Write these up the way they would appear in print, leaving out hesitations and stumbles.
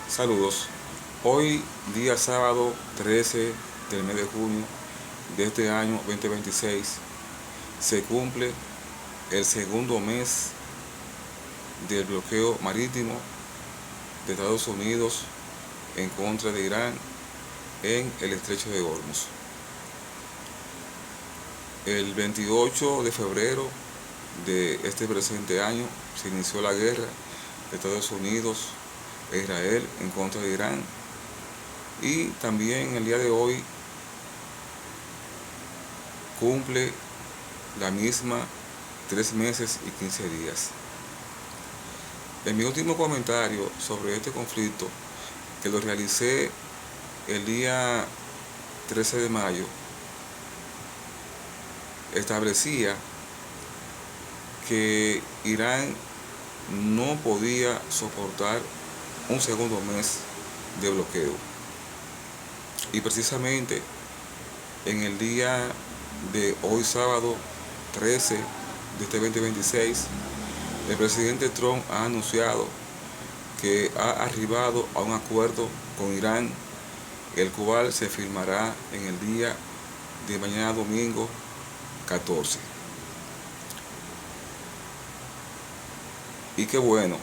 Saludos. Hoy, día sábado 13 del mes de junio de este año 2026, se cumple el segundo mes del bloqueo marítimo de Estados Unidos en contra de Irán en el estrecho de Hormuz. El 28 de febrero de este presente año se inició la guerra de Estados Unidos e Israel en contra de Irán, y también el día de hoy cumple la misma 3 meses y 15 días. En mi último comentario sobre este conflicto, que lo realicé el día 13 de mayo, establecía que Irán no podía soportar un segundo mes de bloqueo. Y precisamente en el día de hoy, sábado 13 de este 2026, el presidente Trump ha anunciado que ha arribado a un acuerdo con Irán, el cual se firmará en el día de mañana domingo 14. Y qué bueno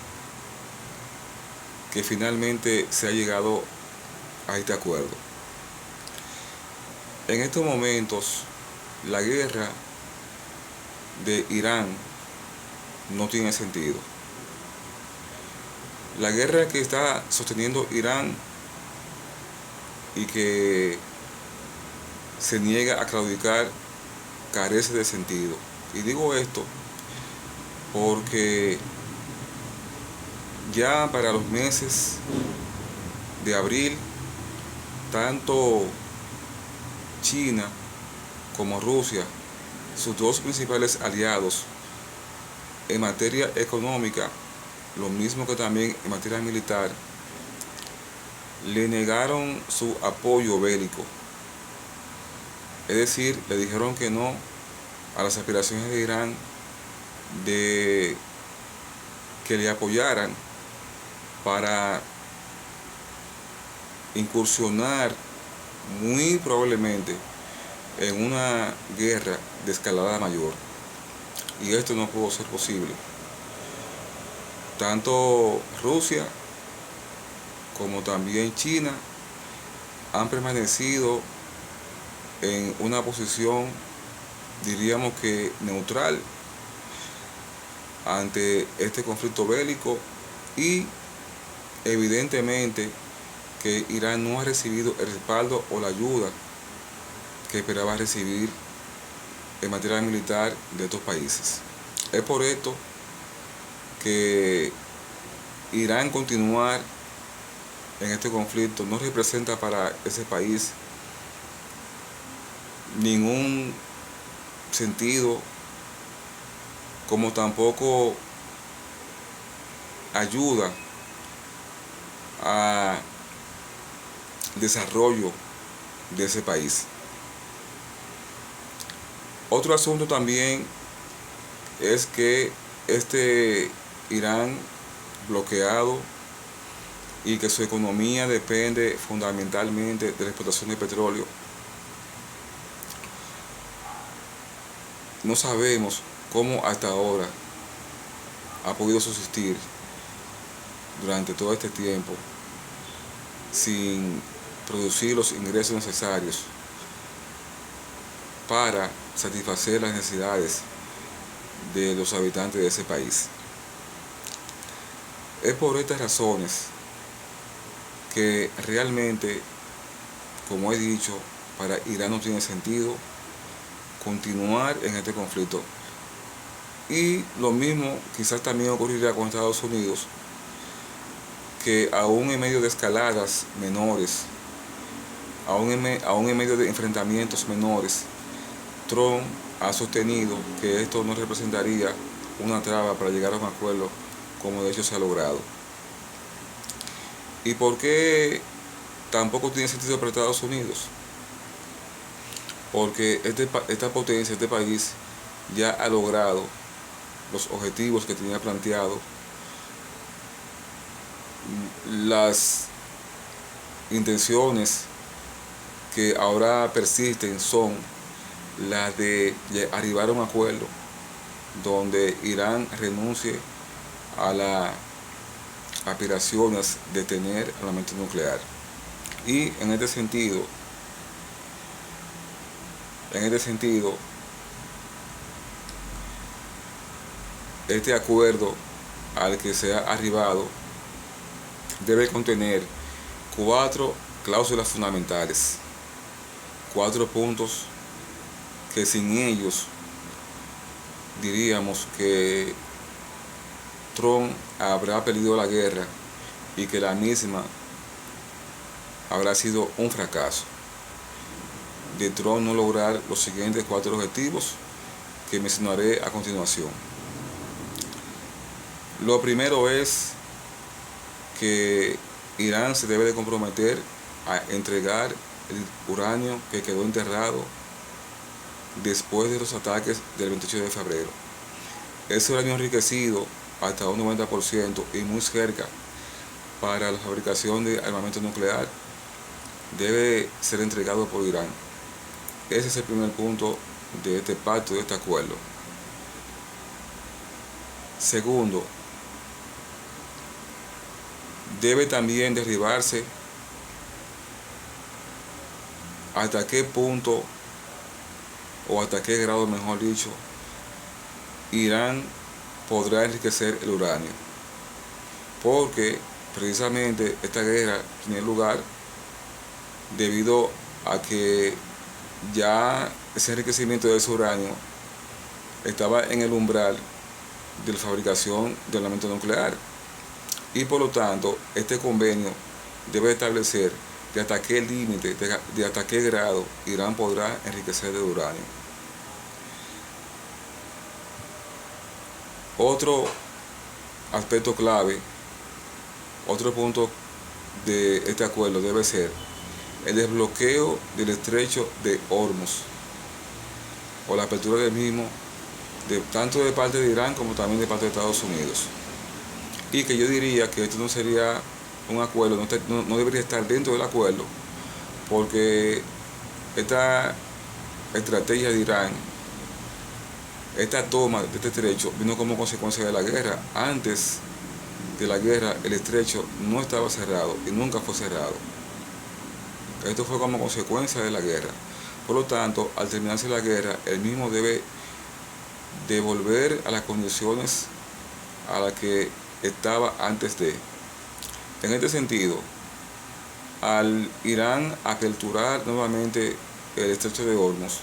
que finalmente se ha llegado a este acuerdo. En estos momentos, la guerra de Irán no tiene sentido. La guerra que está sosteniendo Irán y que se niega a claudicar carece de sentido. Y digo esto porque ya para los meses de abril, tanto China como Rusia, sus dos principales aliados en materia económica, lo mismo que también en materia militar, le negaron su apoyo bélico. Es decir, le dijeron que no a las aspiraciones de Irán de que le apoyaran para incursionar muy probablemente en una guerra de escalada mayor. Y esto no pudo ser posible. Tanto Rusia como también China han permanecido en una posición, diríamos que neutral, ante este conflicto bélico, y evidentemente que Irán no ha recibido el respaldo o la ayuda que esperaba recibir en materia militar de estos países. Es por esto que Irán continuar en este conflicto no representa para ese país ningún sentido, como tampoco ayuda a desarrollo de ese país. Otro asunto también es que este Irán bloqueado y que su economía depende fundamentalmente de la explotación de petróleo, no sabemos cómo hasta ahora ha podido subsistir durante todo este tiempo sin producir los ingresos necesarios para satisfacer las necesidades de los habitantes de ese país. Es por estas razones que realmente, como he dicho, para Irán no tiene sentido continuar en este conflicto. Y lo mismo quizás también ocurrirá con Estados Unidos, que aún en medio de escaladas menores, aún en medio de enfrentamientos menores, Trump ha sostenido que esto no representaría una traba para llegar a un acuerdo, como de hecho se ha logrado. ¿Y por qué tampoco tiene sentido para Estados Unidos? Porque esta potencia, este país, ya ha logrado los objetivos que tenía planteado, las intenciones que ahora persisten son las de arribar a un acuerdo donde Irán renuncie a las aspiraciones de tener armamento nuclear. Y en este sentido, este acuerdo al que se ha arribado debe contener 4 cláusulas fundamentales, 4 puntos que sin ellos diríamos que Trump habrá perdido la guerra y que la misma habrá sido un fracaso de Trump no lograr los siguientes 4 objetivos que mencionaré a continuación. Lo primero es que Irán se debe de comprometer a entregar el uranio que quedó enterrado después de los ataques del 28 de febrero. Ese uranio enriquecido hasta un 90% y muy cerca para la fabricación de armamento nuclear debe ser entregado por Irán. Ese es el primer punto de este pacto, de este acuerdo. Segundo, debe también derribarse hasta qué punto o hasta qué grado, mejor dicho, Irán podrá enriquecer el uranio, porque precisamente esta guerra tiene lugar debido a que ya ese enriquecimiento de ese uranio estaba en el umbral de la fabricación de armamento nuclear, y por lo tanto este convenio debe establecer de hasta qué límite, de hasta qué grado Irán podrá enriquecer el uranio. Otro aspecto clave, otro punto de este acuerdo debe ser el desbloqueo del estrecho de Hormuz o la apertura del mismo, tanto de parte de Irán como también de parte de Estados Unidos. Y que yo diría que esto no sería un acuerdo, no debería estar dentro del acuerdo, porque esta estrategia de Irán, esta toma de este estrecho vino como consecuencia de la guerra. Antes de la guerra el estrecho no estaba cerrado y nunca fue cerrado. Esto fue como consecuencia de la guerra. Por lo tanto, al terminarse la guerra, el mismo debe devolver a las condiciones a las que estaba antes de. En este sentido, al Irán aperturar nuevamente el estrecho de Hormuz,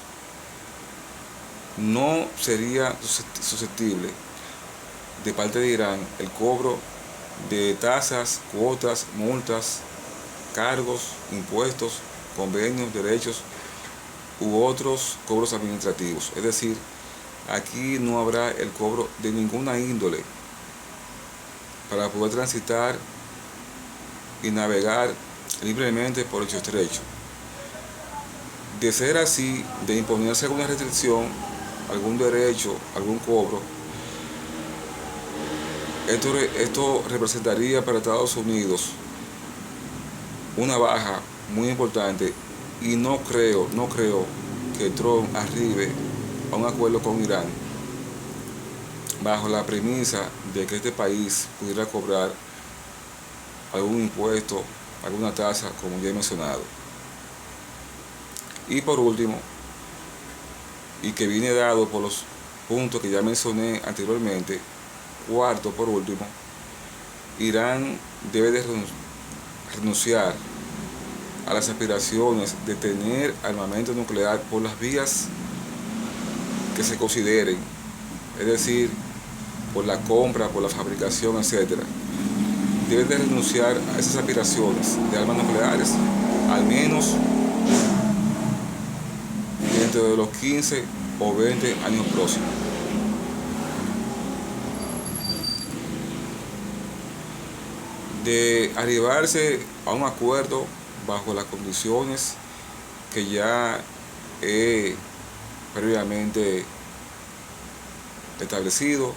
no sería susceptible de parte de Irán el cobro de tasas, cuotas, multas, cargos, impuestos, convenios, derechos u otros cobros administrativos. Es decir, aquí no habrá el cobro de ninguna índole para poder transitar y navegar libremente por el estrecho. De ser así, de imponerse alguna restricción, algún derecho, algún cobro, esto representaría para Estados Unidos una baja muy importante, y no creo que Trump arribe a un acuerdo con Irán bajo la premisa de que este país pudiera cobrar algún impuesto, alguna tasa, como ya he mencionado. Y por último, y que viene dado por los puntos que ya mencioné anteriormente, cuarto, por último, Irán debe de renunciar a las aspiraciones de tener armamento nuclear por las vías que se consideren, es decir, por la compra, por la fabricación, etc. Debe de renunciar a esas aspiraciones de armas nucleares, al menos dentro de los 15 o 20 años próximos. De arribarse a un acuerdo bajo las condiciones que ya he previamente establecido,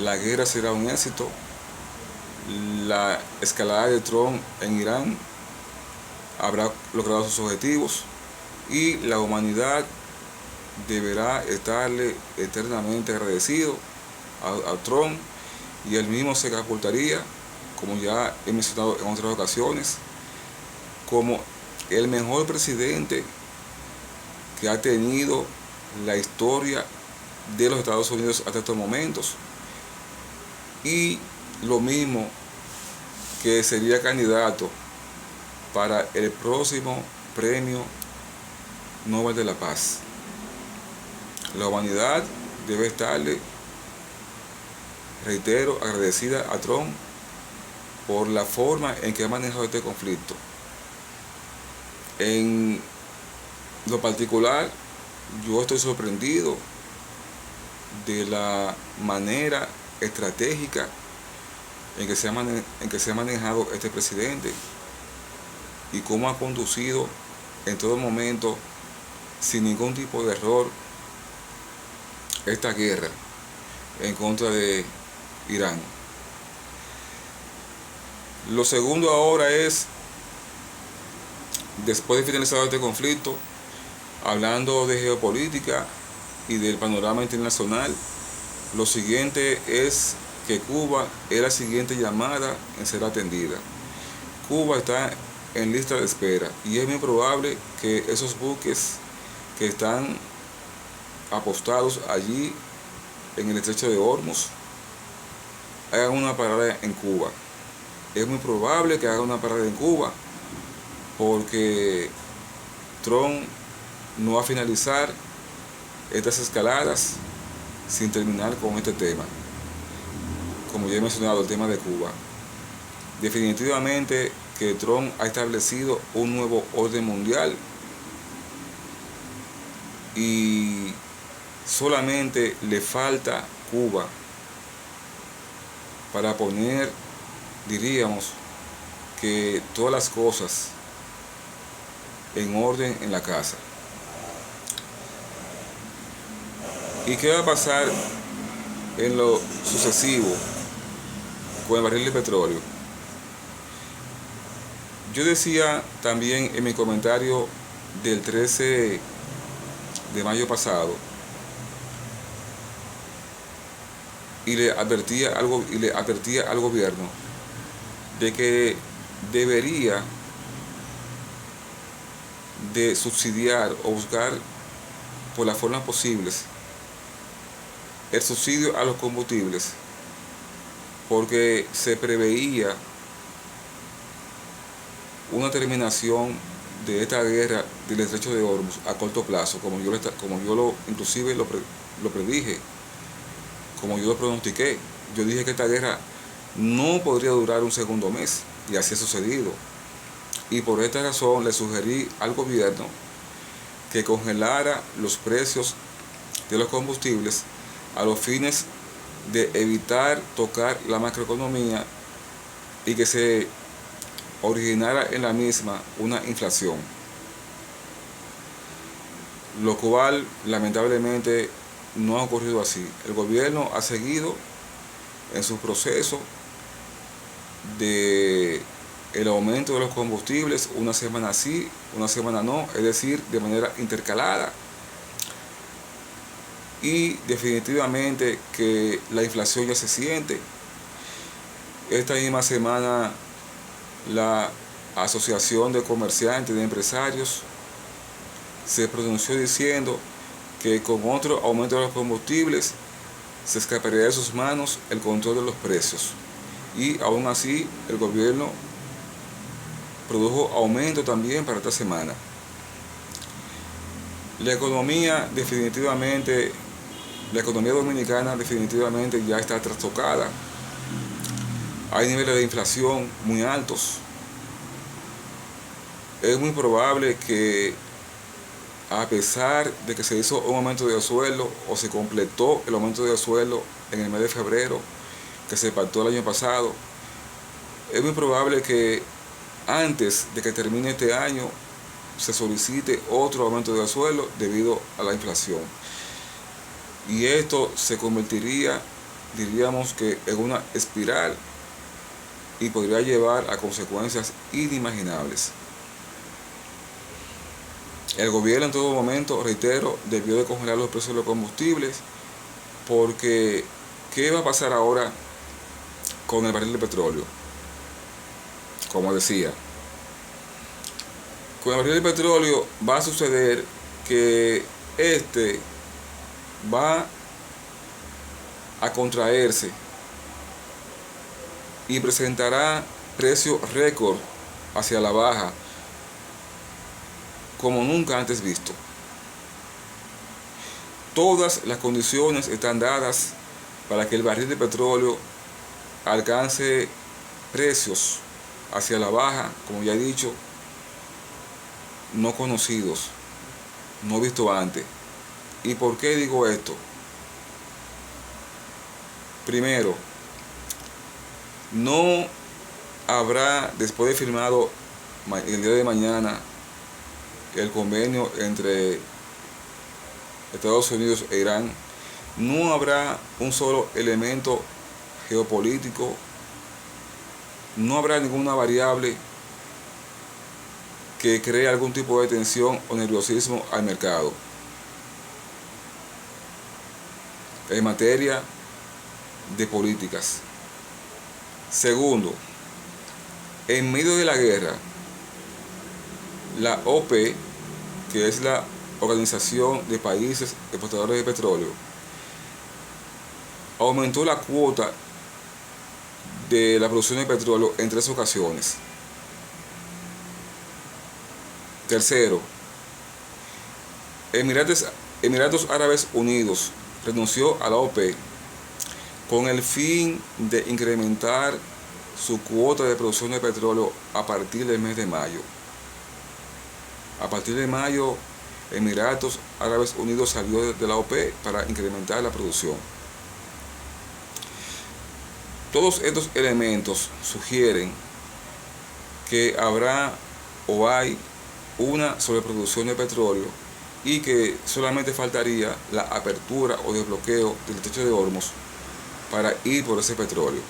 la guerra será un éxito. La escalada de Trump en Irán habrá logrado sus objetivos y la humanidad deberá estarle eternamente agradecido a Trump, y él mismo se catapultaría, como ya he mencionado en otras ocasiones, como el mejor presidente que ha tenido la historia de los Estados Unidos hasta estos momentos, y lo mismo que sería candidato para el próximo premio Nobel de la Paz. La humanidad debe estarle, reitero, agradecida a Trump por la forma en que ha manejado este conflicto. En lo particular, yo estoy sorprendido de la manera estratégica en que se ha manejado este presidente y cómo ha conducido en todo momento, sin ningún tipo de error, esta guerra en contra de Irán. Lo segundo ahora es, después de finalizar este conflicto, hablando de geopolítica y del panorama internacional, lo siguiente es que Cuba es la siguiente llamada en ser atendida. Cuba está en lista de espera y es muy probable que esos buques que están apostados allí en el estrecho de Hormuz hagan una parada en Cuba. Es muy probable que haga una parada en Cuba porque Trump no va a finalizar estas escaladas sin terminar con este tema. Como ya he mencionado, el tema de Cuba. Definitivamente que Trump ha establecido un nuevo orden mundial y solamente le falta Cuba para poner, diríamos, que todas las cosas en orden en la casa. ¿Y qué va a pasar en lo sucesivo con el barril de petróleo? Yo decía también en mi comentario del 13 de mayo pasado, y le advertía al gobierno de que debería de subsidiar o buscar por las formas posibles el subsidio a los combustibles, porque se preveía una terminación de esta guerra del estrecho de Hormuz a corto plazo, como yo lo inclusive lo predije, como yo lo pronostiqué. Yo dije que esta guerra no podría durar un segundo mes, y así ha sucedido. Y por esta razón le sugerí al gobierno que congelara los precios de los combustibles a los fines de evitar tocar la macroeconomía y que se originara en la misma una inflación, lo cual lamentablemente no ha ocurrido así. El gobierno ha seguido en su proceso de el aumento de los combustibles, una semana sí, una semana no, es decir, de manera intercalada. Y definitivamente que la inflación ya se siente. Esta misma semana la Asociación de Comerciantes y de Empresarios se pronunció diciendo que con otro aumento de los combustibles se escaparía de sus manos el control de los precios. Y aún así el gobierno produjo aumento también para esta semana. La economía dominicana definitivamente ya está trastocada. Hay niveles de inflación muy altos. Es muy probable que, a pesar de que se hizo un aumento de sueldo o se completó el aumento de sueldo en el mes de febrero que se pactó el año pasado, es muy probable que antes de que termine este año se solicite otro aumento de sueldo debido a la inflación. Y esto se convertiría, diríamos que, en una espiral y podría llevar a consecuencias inimaginables. El gobierno en todo momento, reitero, debió de congelar los precios de los combustibles, porque ¿qué va a pasar ahora con el barril de petróleo? Como decía, con el barril de petróleo va a suceder que este va a contraerse y presentará precios récord hacia la baja como nunca antes visto. Todas las condiciones están dadas para que el barril de petróleo alcance precios hacia la baja, como ya he dicho, no conocidos, no visto antes. ¿Y por qué digo esto? Primero, no habrá, después de firmado el día de mañana el convenio entre Estados Unidos e Irán, no habrá un solo elemento geopolítico, no habrá ninguna variable que cree algún tipo de tensión o nerviosismo al mercado. En materia de políticas. Segundo, en medio de la guerra, la OPEC, que es la Organización de Países Exportadores de Petróleo, aumentó la cuota de la producción de petróleo en 3 ocasiones. Tercero, Emiratos Árabes Unidos renunció a la OPEC con el fin de incrementar su cuota de producción de petróleo a partir del mes de mayo. A partir de mayo, Emiratos Árabes Unidos salió de la OPEC para incrementar la producción. Todos estos elementos sugieren que habrá o hay una sobreproducción de petróleo y que solamente faltaría la apertura o desbloqueo del estrecho de Hormuz para ir por ese petróleo.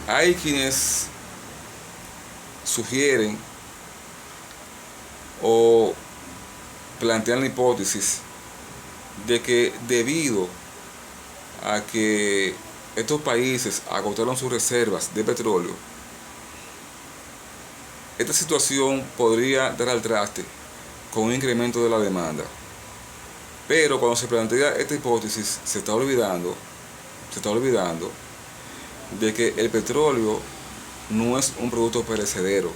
Hay quienes sugieren o plantean la hipótesis de que debido a que estos países agotaron sus reservas de petróleo, esta situación podría dar al traste con un incremento de la demanda. Pero cuando se plantea esta hipótesis, se está olvidando de que el petróleo no es un producto perecedero.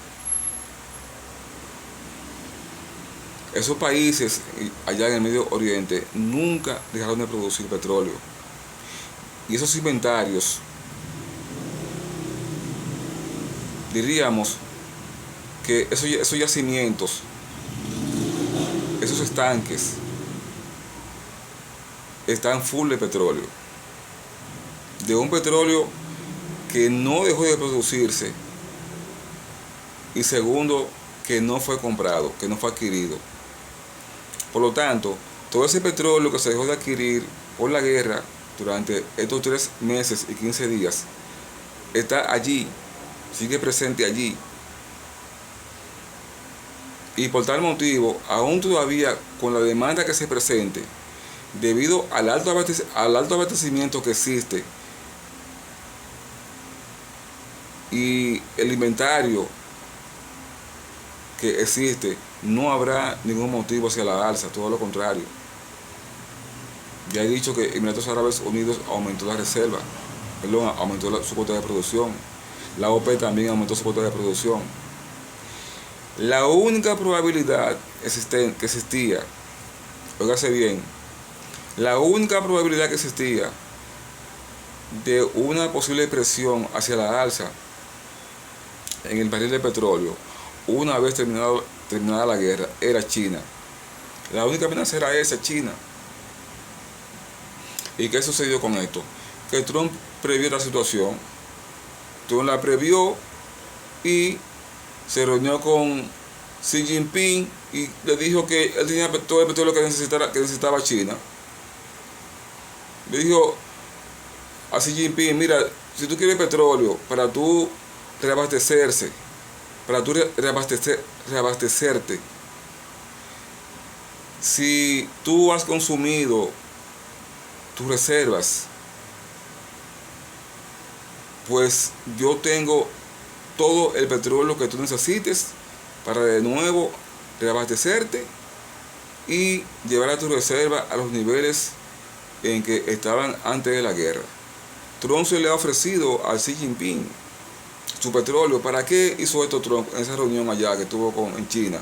Esos países allá en el Medio Oriente nunca dejaron de producir petróleo. Y esos inventarios, diríamos que esos yacimientos, esos estanques, están full de petróleo. De un petróleo que no dejó de producirse. Y segundo, que no fue comprado, que no fue adquirido. Por lo tanto, todo ese petróleo que se dejó de adquirir por la guerra durante estos 3 meses y 15 días, está allí, sigue presente allí. Y por tal motivo, aún todavía con la demanda que se presente, debido al alto abastecimiento que existe y el inventario que existe, no habrá ningún motivo hacia la alza, todo lo contrario. Ya he dicho que Emiratos Árabes Unidos aumentó la reserva, aumentó su cuota de producción. La OPEC también aumentó su cuota de producción. La única probabilidad que existía, óigase bien, la única probabilidad que existía de una posible presión hacia la alza en el barril de petróleo, una vez terminada la guerra, era China. La única amenaza era esa, China. ¿Y qué sucedió con esto? Que Trump previó la situación. Trump la previó y se reunió con Xi Jinping y le dijo que él tenía todo el petróleo que necesitaba China. Le dijo a Xi Jinping: mira, si tú quieres petróleo para tú reabastecerse para tú reabastecerte. Si tú has consumido tus reservas, pues yo tengo todo el petróleo que tú necesites para de nuevo reabastecerte y llevar a tu reserva a los niveles en que estaban antes de la guerra. Trump se le ha ofrecido a Xi Jinping su petróleo. ¿Para qué hizo esto Trump en esa reunión allá que tuvo en China,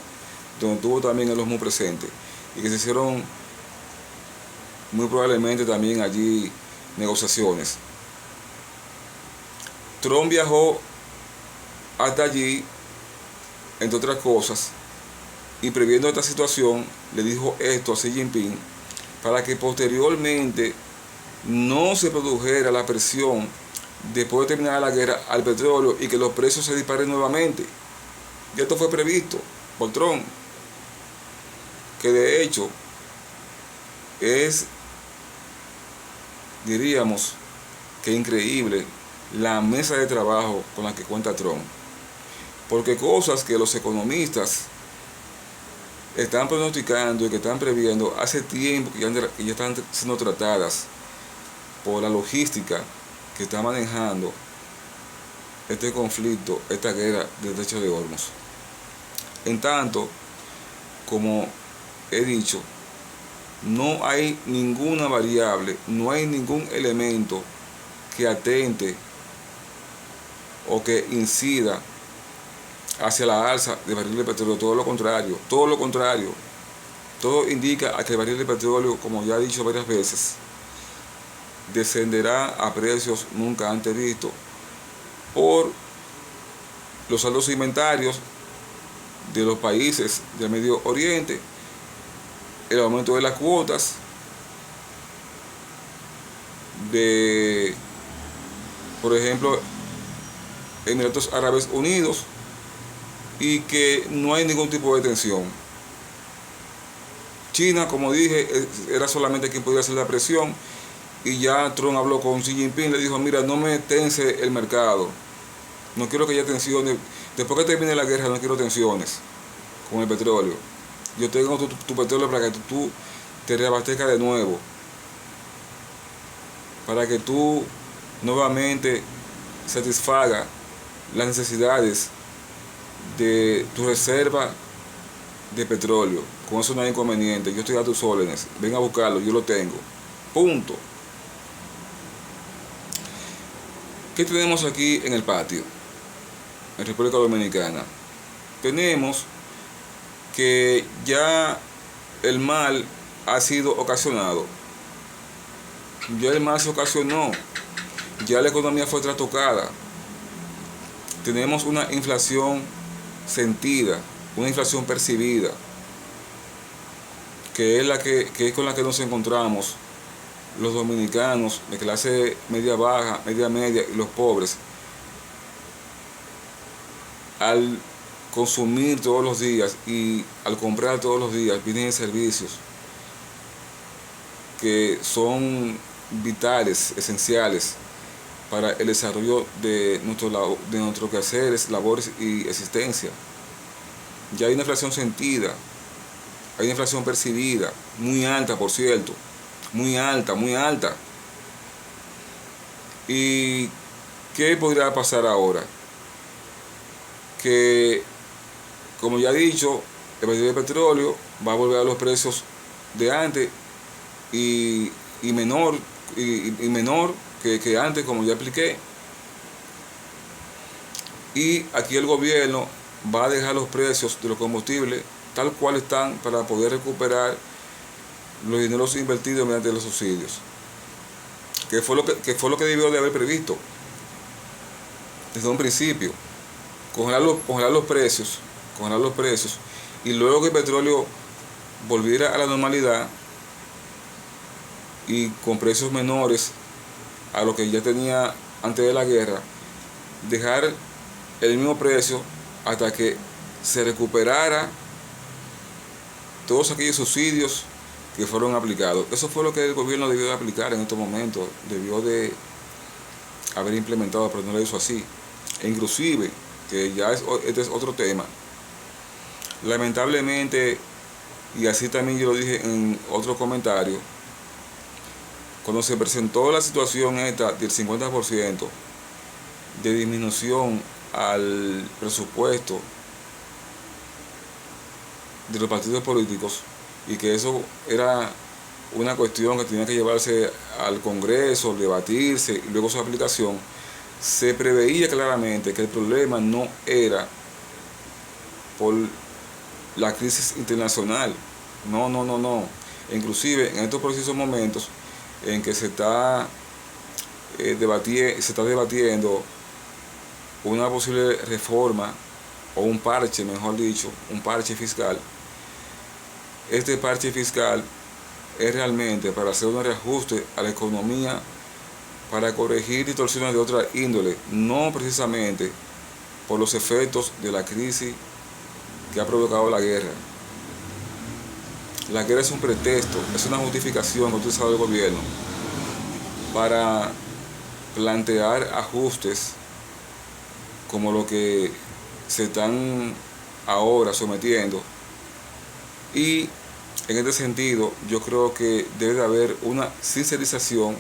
donde tuvo también a los muy presentes y que se hicieron muy probablemente también allí negociaciones? Trump viajó hasta allí, entre otras cosas, y previendo esta situación, le dijo esto a Xi Jinping para que posteriormente no se produjera la presión después de terminar la guerra al petróleo y que los precios se disparen nuevamente. Y esto fue previsto por Trump, que de hecho es, diríamos, que increíble la mesa de trabajo con la que cuenta Trump, porque cosas que los economistas están pronosticando y que están previendo hace tiempo que ya están siendo tratadas por la logística que está manejando este conflicto, esta guerra del Estrecho de Hormuz. En tanto, como he dicho, no hay ninguna variable, no hay ningún elemento que atente o que incida hacia la alza del barril de petróleo. Todo lo contrario, todo indica a que el barril de petróleo, como ya he dicho varias veces, descenderá a precios nunca antes vistos por los saldos inventarios de los países del Medio Oriente, el aumento de las cuotas de, por ejemplo, Emiratos Árabes Unidos, y que no hay ningún tipo de tensión. China, como dije, era solamente quien podía hacer la presión, y ya Trump habló con Xi Jinping, le dijo: mira, no me tense el mercado, no quiero que haya tensiones, después que termine la guerra no quiero tensiones con el petróleo, yo tengo tu petróleo para que tú te reabastezcas de nuevo, para que tú nuevamente satisfaga las necesidades de tu reserva de petróleo. Con eso no hay inconveniente, yo estoy a tus órdenes, ven a buscarlo, yo lo tengo, punto. ¿Qué tenemos aquí en el patio, en República Dominicana? Tenemos que ya el mal ha sido ocasionado, ya el mal se ocasionó, ya la economía fue trastocada. Tenemos una inflación sentida, una inflación percibida, que es con la que nos encontramos los dominicanos de clase media baja, media y los pobres, al consumir todos los días y al comprar todos los días bienes y servicios que son vitales, esenciales para el desarrollo de nuestros quehaceres, labores y existencia. Ya hay una inflación sentida, hay una inflación percibida, muy alta, por cierto, muy alta. ¿Y qué podría pasar ahora? Que, como ya he dicho, el barril de petróleo va a volver a los precios de antes y menor que antes, como ya expliqué. Y aquí el gobierno va a dejar los precios de los combustibles tal cual están para poder recuperar los dineros invertidos mediante los subsidios, que fue lo que debió de haber previsto desde un principio. Congelar los precios, y luego que el petróleo volviera a la normalidad y con precios menores a lo que ya tenía antes de la guerra, dejar el mismo precio hasta que se recuperara todos aquellos subsidios que fueron aplicados. Eso fue lo que el gobierno debió de aplicar en estos momentos, debió de haber implementado, pero no lo hizo así. E inclusive que ya este es otro tema. Lamentablemente, y así también yo lo dije en otro comentario, cuando se presentó la situación esta del 50% de disminución al presupuesto de los partidos políticos, y que eso era una cuestión que tenía que llevarse al Congreso, debatirse y luego su aplicación, se preveía claramente que el problema no era por la crisis internacional. No, no, no, no. Inclusive en estos precisos momentos en que se está debatiendo una posible reforma o un parche, mejor dicho, un parche fiscal. Este parche fiscal es realmente para hacer un reajuste a la economía, para corregir distorsiones de otra índole, no precisamente por los efectos de la crisis que ha provocado la guerra. La guerra es un pretexto, es una justificación que utiliza el gobierno para plantear ajustes como lo que se están ahora sometiendo. Y en este sentido, yo creo que debe de haber una sincerización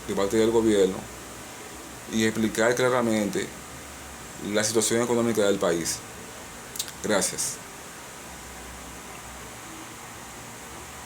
de parte del gobierno y explicar claramente la situación económica del país. Gracias.